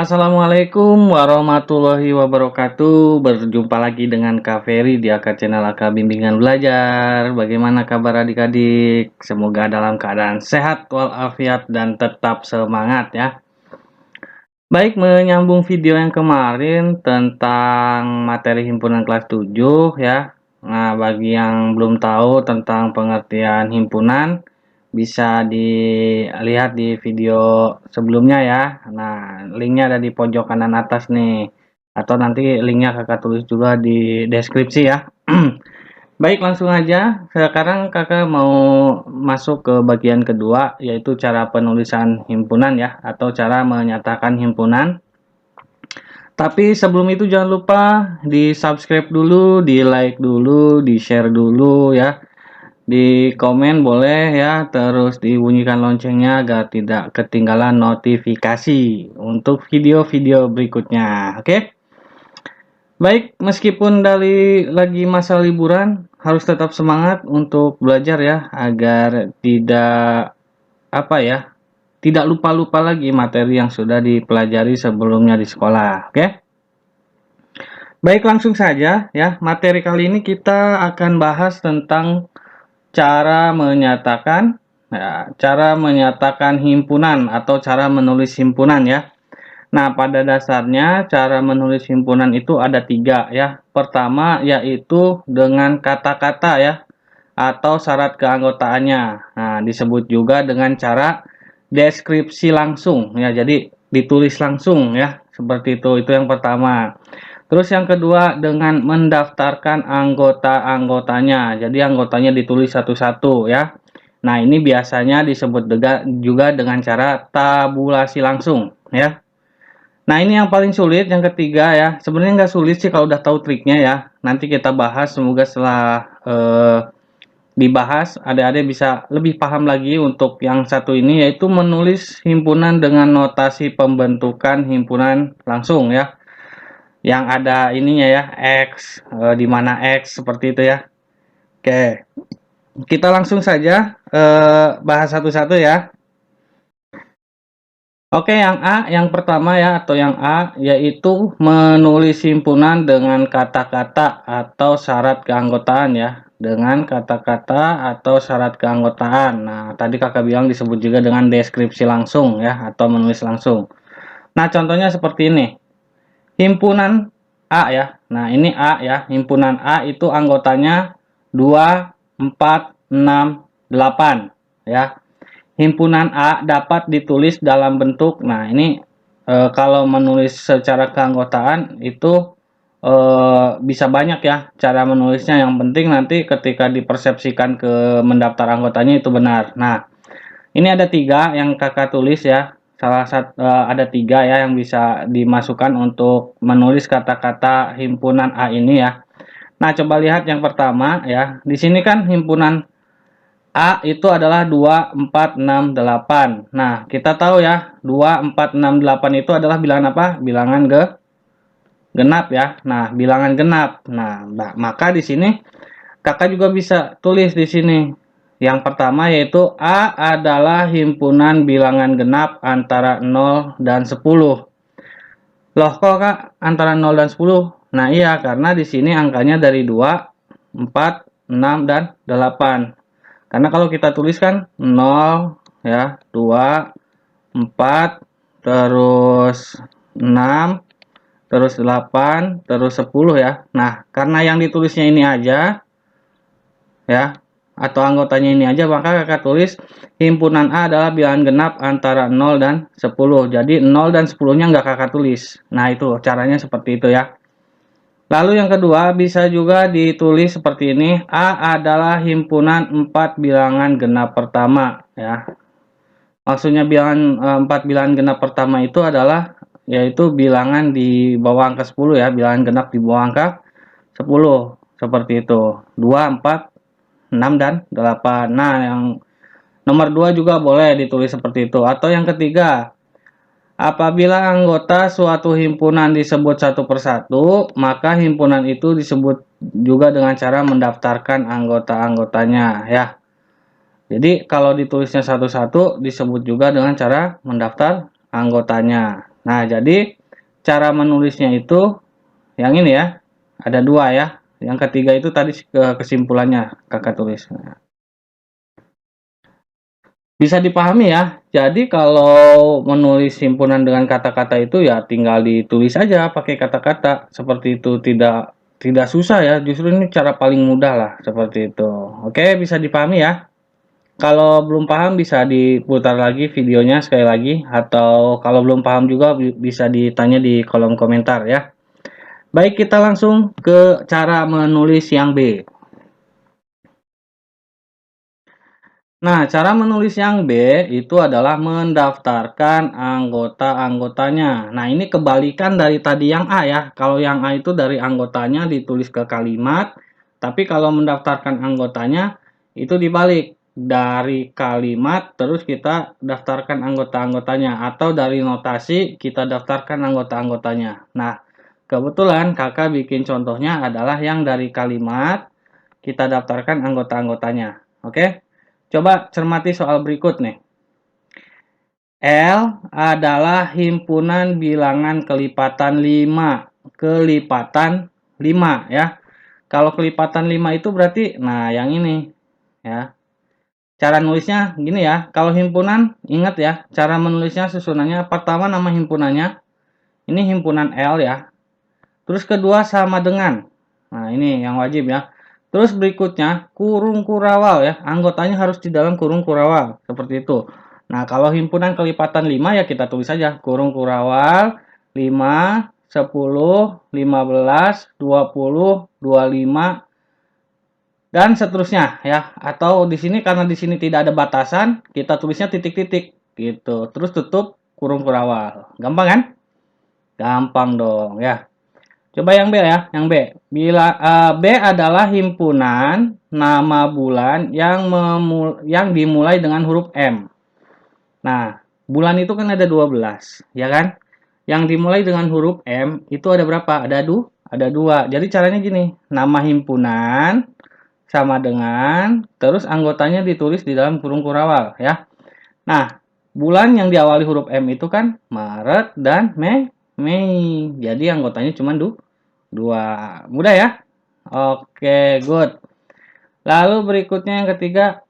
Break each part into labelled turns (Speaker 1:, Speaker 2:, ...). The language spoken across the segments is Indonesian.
Speaker 1: Assalamualaikum warahmatullahi wabarakatuh. Berjumpa lagi dengan Kak Ferry di AK Channel AK Bimbingan Belajar. Bagaimana kabar adik-adik? Semoga dalam keadaan sehat walafiat dan tetap semangat ya. Baik, menyambung video yang kemarin tentang materi himpunan kelas 7 ya. Nah, bagi yang belum tahu tentang pengertian himpunan, bisa dilihat di video sebelumnya ya. Nah, linknya ada di pojok kanan atas nih. Atau nanti linknya kakak tulis juga di deskripsi ya. Baik, langsung aja. Sekarang kakak mau masuk ke bagian kedua, yaitu cara penulisan himpunan ya, atau cara menyatakan himpunan. Tapi sebelum itu jangan lupa di subscribe dulu, di like dulu, di share dulu ya. Di komen boleh ya, terus dibunyikan loncengnya agar tidak ketinggalan notifikasi untuk video-video berikutnya. Oke? Baik, meskipun lagi masa liburan, harus tetap semangat untuk belajar ya, agar tidak apa ya, tidak lupa-lupa lagi materi yang sudah dipelajari sebelumnya di sekolah. Oke? Baik, langsung saja ya. Materi kali ini kita akan bahas tentang cara menyatakan cara menyatakan himpunan atau cara menulis himpunan ya. Nah, pada dasarnya cara menulis himpunan itu ada 3 ya. Pertama yaitu dengan kata-kata ya, atau syarat keanggotaannya. Nah, disebut juga dengan cara deskripsi langsung ya. Jadi ditulis langsung ya, seperti itu yang pertama. Terus yang kedua dengan mendaftarkan anggota-anggotanya. Jadi anggotanya ditulis satu-satu ya. Nah, ini biasanya disebut juga dengan cara tabulasi langsung ya. Nah, ini yang paling sulit, yang ketiga ya. Sebenarnya nggak sulit sih kalau udah tahu triknya ya. Nanti kita bahas, semoga setelah dibahas, adik-adik bisa lebih paham lagi untuk yang satu ini, yaitu menulis himpunan dengan notasi pembentukan himpunan langsung ya. Yang ada ininya ya, X, di mana X, seperti itu ya. Oke, kita langsung saja bahas satu-satu ya. Oke, yang A, yang pertama ya, atau yang A, yaitu menulis himpunan dengan kata-kata atau syarat keanggotaan ya. Dengan kata-kata atau syarat keanggotaan. Nah, tadi kakak bilang disebut juga dengan deskripsi langsung ya, atau menulis langsung. Nah, contohnya seperti ini. Himpunan A ya. Nah, ini A ya. Himpunan A itu anggotanya 2, 4, 6, 8 ya. Himpunan A dapat ditulis dalam bentuk, nah ini kalau menulis secara keanggotaan itu bisa banyak ya cara menulisnya, yang penting nanti ketika dipersepsikan ke mendaftar anggotanya itu benar. Nah, ini ada 3 yang kakak tulis ya, salah satu ada 3 ya yang bisa dimasukkan untuk menulis kata-kata himpunan A ini ya. Nah, coba lihat yang pertama ya, di sini kan himpunan A itu adalah 2, 4, 6, 8. Nah, kita tahu ya, 2, 4, 6, 8 itu adalah bilangan apa? Bilangan genap ya. Nah, bilangan genap. Nah, maka di sini kakak juga bisa tulis di sini. Yang pertama yaitu A adalah himpunan bilangan genap antara 0 dan 10. Loh, kok Kak antara 0 dan 10? Nah, iya, karena di sini angkanya dari 2, 4, 6, dan 8. Karena kalau kita tuliskan 0 ya, 2, 4, terus 6, terus 8, terus 10 ya. Nah, karena yang ditulisnya ini aja ya, atau anggotanya ini aja, maka kakak tulis himpunan A adalah bilangan genap antara 0 dan 10. Jadi 0 dan 10-nya nggak kakak tulis. Nah, itu caranya seperti itu ya. Lalu yang kedua bisa juga ditulis seperti ini. A adalah himpunan 4 bilangan genap pertama ya. Maksudnya bilangan 4 bilangan genap pertama itu adalah yaitu bilangan di bawah angka 10 ya, bilangan genap di bawah angka 10. Seperti itu. 2, 4, 6 dan 8. Nah, yang nomor 2 juga boleh ditulis seperti itu. Atau yang ketiga, apabila anggota suatu himpunan disebut satu persatu, maka himpunan itu disebut juga dengan cara mendaftarkan anggota-anggotanya ya. Jadi kalau ditulisnya satu-satu disebut juga dengan cara mendaftar anggotanya. Nah, jadi cara menulisnya itu yang ini ya, ada dua ya. Yang ketiga itu tadi kesimpulannya kakak tulis. Nah, bisa dipahami ya. Jadi kalau menulis himpunan dengan kata-kata itu ya tinggal ditulis aja pakai kata-kata. Seperti itu tidak susah ya. Justru ini cara paling mudah lah seperti itu. Oke, bisa dipahami ya. Kalau belum paham bisa diputar lagi videonya sekali lagi atau kalau belum paham juga bisa ditanya di kolom komentar ya. Baik, kita langsung ke cara menulis yang B. Nah, cara menulis yang B itu adalah mendaftarkan anggota-anggotanya. Nah, ini kebalikan dari tadi yang A ya. Kalau yang A itu dari anggotanya ditulis ke kalimat, tapi kalau mendaftarkan anggotanya itu dibalik. Dari kalimat terus kita daftarkan anggota-anggotanya atau dari notasi kita daftarkan anggota-anggotanya. Nah, kebetulan kakak bikin contohnya adalah yang dari kalimat kita daftarkan anggota-anggotanya. Oke? Coba cermati soal berikut nih. L adalah himpunan bilangan kelipatan 5. Kelipatan 5 ya. Kalau kelipatan 5 itu berarti nah yang ini ya. Cara nulisnya gini ya. Kalau himpunan ingat ya, cara menulisnya susunannya pertama nama himpunannya. Ini himpunan L ya. Terus kedua sama dengan. Nah, ini yang wajib ya. Terus berikutnya kurung kurawal ya. Anggotanya harus di dalam kurung kurawal. Seperti itu. Nah, kalau himpunan kelipatan 5 ya kita tulis saja. Kurung kurawal 5, 10, 15, 20, 25 dan seterusnya ya. Atau di sini karena di sini tidak ada batasan, kita tulisnya titik-titik gitu. Terus tutup kurung kurawal. Gampang kan? Gampang dong ya. Coba yang B ya, yang B. B adalah himpunan nama bulan yang dimulai dengan huruf M. Nah, bulan itu kan ada 12, ya kan? Yang dimulai dengan huruf M itu ada berapa? Ada dua. Jadi caranya gini, nama himpunan sama dengan terus anggotanya ditulis di dalam kurung kurawal ya. Nah, bulan yang diawali huruf M itu kan Maret dan Mei. Jadi anggotanya cuma dua. Mudah ya? Oke, good. Lalu berikutnya yang ketiga,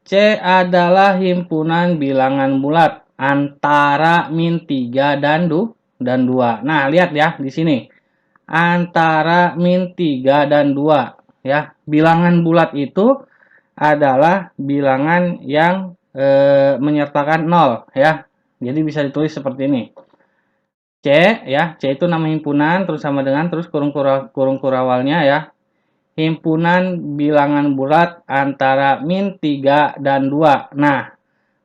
Speaker 1: C adalah himpunan bilangan bulat antara min 3 dan 2. Nah, lihat ya di sini. Antara min 3 dan 2 ya. Bilangan bulat itu adalah bilangan yang menyertakan 0 ya. Jadi bisa ditulis seperti ini. C ya, C itu nama himpunan terus sama dengan terus kurung kurawalnya ya. Himpunan bilangan bulat antara min 3 dan 2. Nah,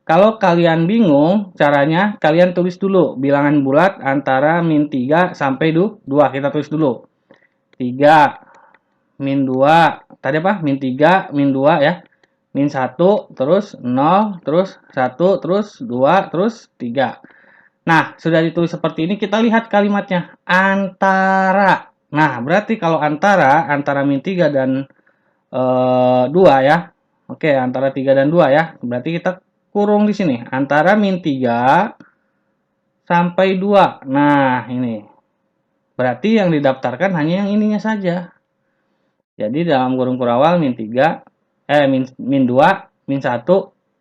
Speaker 1: kalau kalian bingung caranya, kalian tulis dulu bilangan bulat antara min 3 sampai 2. Kita tulis dulu. 3 min 2. Tadi apa? Min 3, min 2 ya. Min 1, terus 0, terus 1, terus 2, terus 3. Nah, sudah ditulis seperti ini, kita lihat kalimatnya. Antara. Nah, berarti kalau antara min 3 dan 2 ya. Oke, antara 3 dan 2 ya. Berarti kita kurung di sini. Antara min 3 sampai 2. Nah, ini. Berarti yang didaftarkan hanya yang ininya saja. Jadi dalam kurung kurawal min 3, min 2, min 1,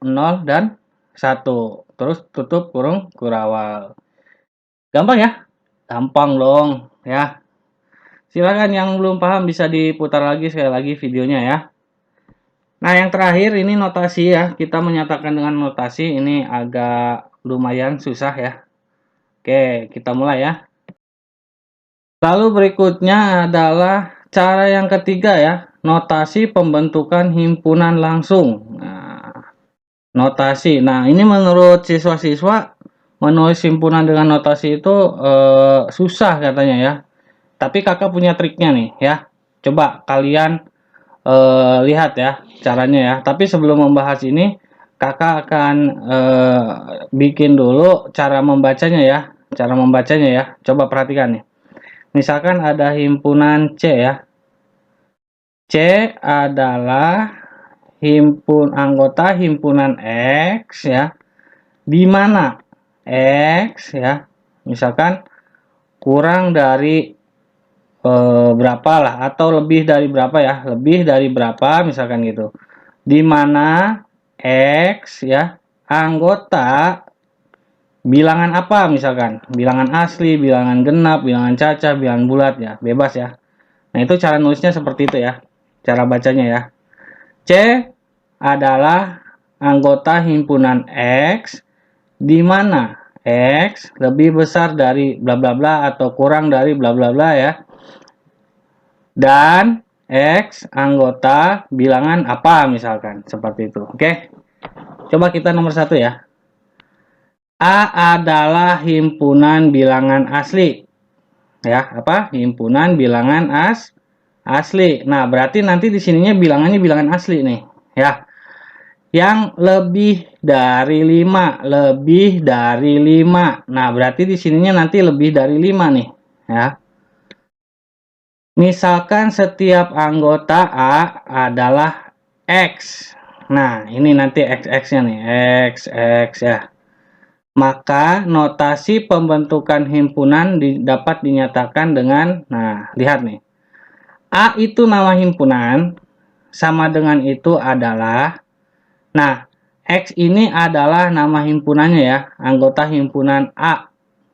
Speaker 1: 0, dan 1. Terus tutup kurung kurawal. Gampang ya? Gampang dong ya. Silakan yang belum paham bisa diputar lagi sekali lagi videonya ya. Nah, yang terakhir ini notasi ya. Kita menyatakan dengan notasi ini agak lumayan susah ya. Oke, kita mulai ya. Lalu berikutnya adalah cara yang ketiga ya. Notasi pembentukan himpunan langsung. Nah, notasi. Nah, ini menurut siswa-siswa menulis himpunan dengan notasi itu susah katanya ya. Tapi kakak punya triknya nih ya. Coba kalian lihat ya caranya ya. Tapi sebelum membahas ini, kakak akan bikin dulu cara membacanya ya. Cara membacanya ya. Coba perhatikan nih. Misalkan ada himpunan C ya. C adalah anggota himpunan X ya. Di mana X ya Misalkan kurang dari berapa lah, atau lebih dari berapa ya, lebih dari berapa misalkan gitu, dimana X ya anggota bilangan apa, misalkan bilangan asli, bilangan genap, bilangan caca, bilangan bulat ya, bebas ya. Nah itu cara nulisnya seperti itu ya, cara bacanya ya. C adalah anggota himpunan X di mana X lebih besar dari bla bla bla atau kurang dari bla bla bla ya. Dan X anggota bilangan apa misalkan, seperti itu. Oke. Coba kita nomor 1 ya. A adalah himpunan bilangan asli. Ya, apa? Himpunan bilangan asli. Nah, berarti nanti di sininya bilangannya bilangan asli nih, ya. Yang lebih dari 5, lebih dari 5. Nah, berarti di sininya nanti lebih dari 5 nih, ya. Misalkan setiap anggota A adalah X. Nah, ini nanti XX-nya nih, XX ya. Maka notasi pembentukan himpunan dapat dinyatakan dengan, nah, lihat nih. A itu nama himpunan, sama dengan itu adalah, nah, X ini adalah nama himpunannya ya, anggota himpunan A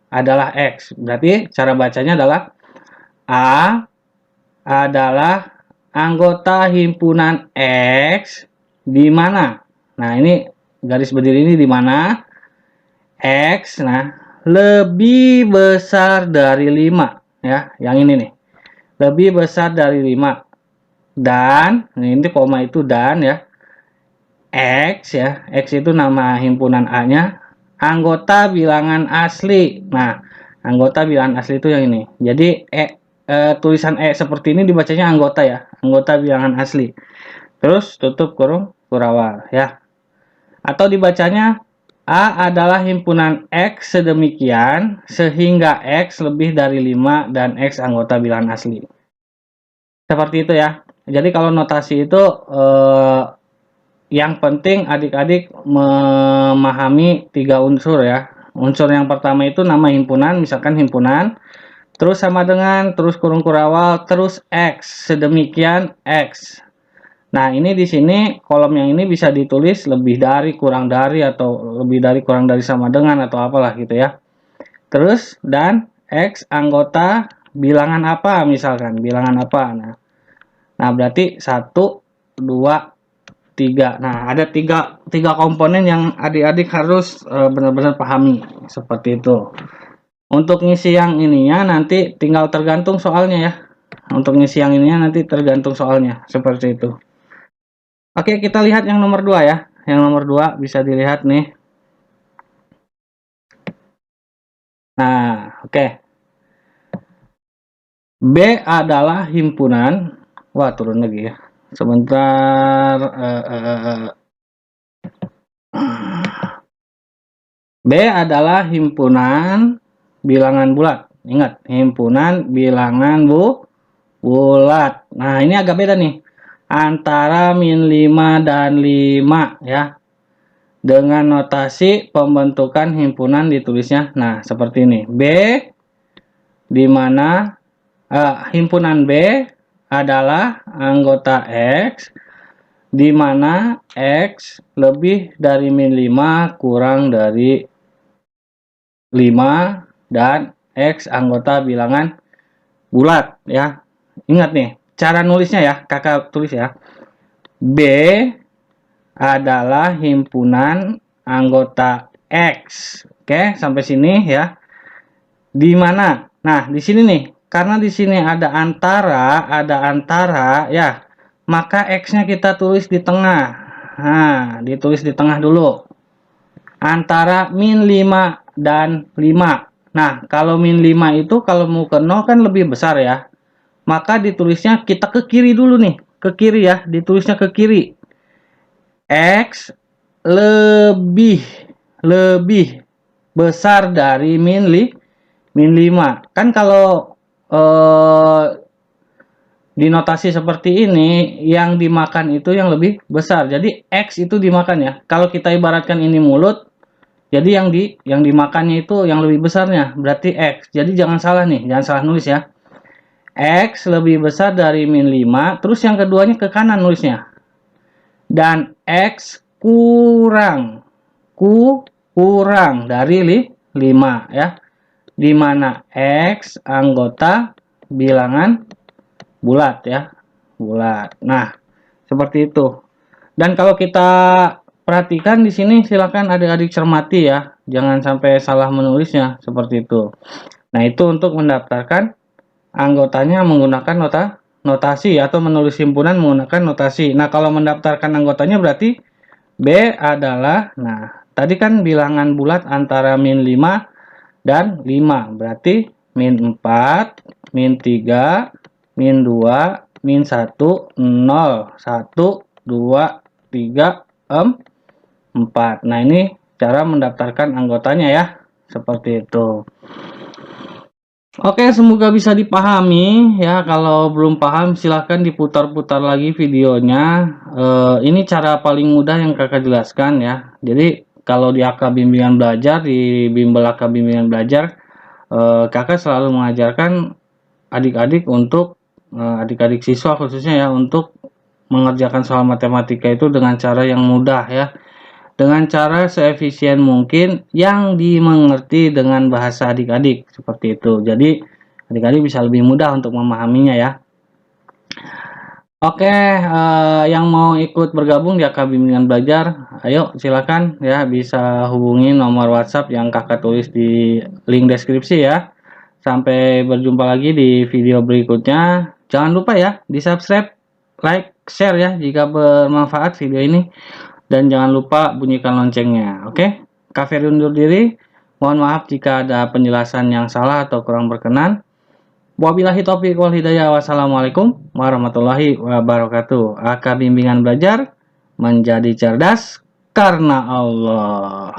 Speaker 1: adalah X. Berarti cara bacanya adalah A adalah anggota himpunan X di mana? Nah, ini garis berdiri ini di mana X lebih besar dari 5 ya. Yang ini nih. Lebih besar dari 5. Dan ini koma itu dan ya. X ya. X itu nama himpunan A-nya, anggota bilangan asli. Nah, anggota bilangan asli itu yang ini. Jadi tulisan seperti ini dibacanya anggota ya, anggota bilangan asli. Terus tutup kurung kurawal ya. Atau dibacanya A adalah himpunan X sedemikian sehingga X lebih dari 5 dan X anggota bilangan asli. Seperti itu ya. Jadi kalau notasi itu yang penting adik-adik memahami 3 unsur ya. Unsur yang pertama itu nama himpunan, misalkan himpunan, terus sama dengan, terus kurung kurawal, terus X, sedemikian X. Nah, ini di sini kolom yang ini bisa ditulis lebih dari, kurang dari, atau lebih dari, kurang dari, sama dengan, atau apalah gitu ya. Terus, dan X anggota bilangan apa misalkan, bilangan apa. Nah berarti 1, 2, 3. Nah, ada tiga komponen yang adik-adik harus benar-benar pahami, seperti itu. Untuk ngisi yang ininya nanti tinggal tergantung soalnya ya. Untuk ngisi yang ininya nanti tergantung soalnya, seperti itu. Oke, kita lihat yang nomor 2 ya. Yang nomor 2 bisa dilihat nih. Nah, oke. B adalah himpunan. Wah, turun lagi ya. Sebentar. B adalah himpunan bilangan bulat. Ingat, himpunan bilangan bulat. Nah, ini agak beda nih. Antara min 5 dan 5 ya. Dengan notasi pembentukan himpunan ditulisnya. Nah, seperti ini. B di mana himpunan B adalah anggota X di mana X lebih dari min 5 kurang dari 5 dan X anggota bilangan bulat ya. Ingat nih, cara nulisnya ya, kakak tulis ya. B adalah himpunan anggota X. Oke, sampai sini ya. Di mana? Nah, di sini nih. Karena di sini ada antara ya. Maka X-nya kita tulis di tengah. Nah, ditulis di tengah dulu. Antara min 5 dan 5. Nah, kalau min 5 itu kalau mau ke 0 kan lebih besar ya. Maka ditulisnya kita ke kiri dulu nih. Ke kiri ya, ditulisnya ke kiri. X lebih besar dari min 5. Kan kalau di notasi seperti ini yang dimakan itu yang lebih besar. Jadi X itu dimakan ya. Kalau kita ibaratkan ini mulut, Jadi yang dimakannya itu yang lebih besarnya, berarti X. Jadi jangan salah nih, jangan salah nulis ya. X lebih besar dari min 5, terus yang keduanya ke kanan nulisnya. Dan X kurang dari 5 ya. Di mana X anggota bilangan bulat ya. Bulat. Nah, seperti itu. Dan kalau kita perhatikan di sini, silakan adik-adik cermati ya. Jangan sampai salah menulisnya seperti itu. Nah, itu untuk mendaftarkan anggotanya menggunakan notasi atau menulis himpunan menggunakan notasi. Nah, kalau mendaftarkan anggotanya berarti B adalah, nah, tadi kan bilangan bulat antara min 5 dan 5. Berarti min 4, min 3, min 2, min 1, 0, 1, 2, 3, 4. Nah, ini cara mendaftarkan anggotanya ya. Seperti itu. Oke, semoga bisa dipahami ya. Kalau belum paham silahkan diputar-putar lagi videonya. Ini cara paling mudah yang kakak jelaskan ya. Jadi kalau di AK Bimbingan Belajar, di Bimbel AK Bimbingan Belajar, kakak selalu mengajarkan adik-adik untuk adik-adik siswa khususnya ya, untuk mengerjakan soal matematika itu dengan cara yang mudah ya, dengan cara seefisien mungkin yang dimengerti dengan bahasa adik-adik seperti itu. Jadi adik-adik bisa lebih mudah untuk memahaminya ya. Oke, yang mau ikut bergabung di AK Bimbingan Belajar, ayo silakan ya, bisa hubungi nomor WhatsApp yang kakak tulis di link deskripsi ya. Sampai berjumpa lagi di video berikutnya. Jangan lupa ya di subscribe, like, share ya jika bermanfaat video ini. Dan jangan lupa bunyikan loncengnya. Oke, Kak Ferry undur diri. Mohon maaf jika ada penjelasan yang salah atau kurang berkenan. Wabillahi taufiq wal hidayah. Wassalamualaikum warahmatullahi wabarakatuh. AK Bimbingan Belajar menjadi cerdas karena Allah.